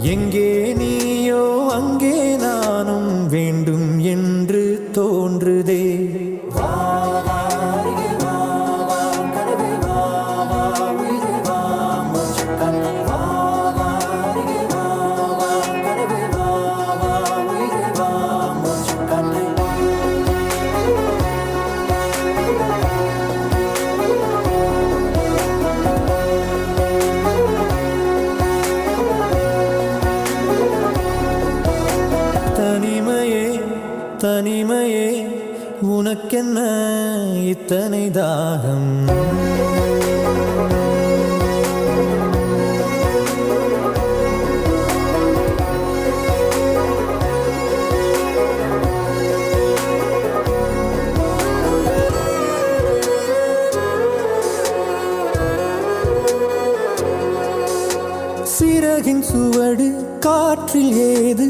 எங்கே நீயோ அங்கே நானும் வேண்டும் என்று தோன்றுதே. தனிமையே தனிமையே உனக்கென்ன இத்தனை தாகம்? சிறகின் சுவடு காற்றில் ஏது?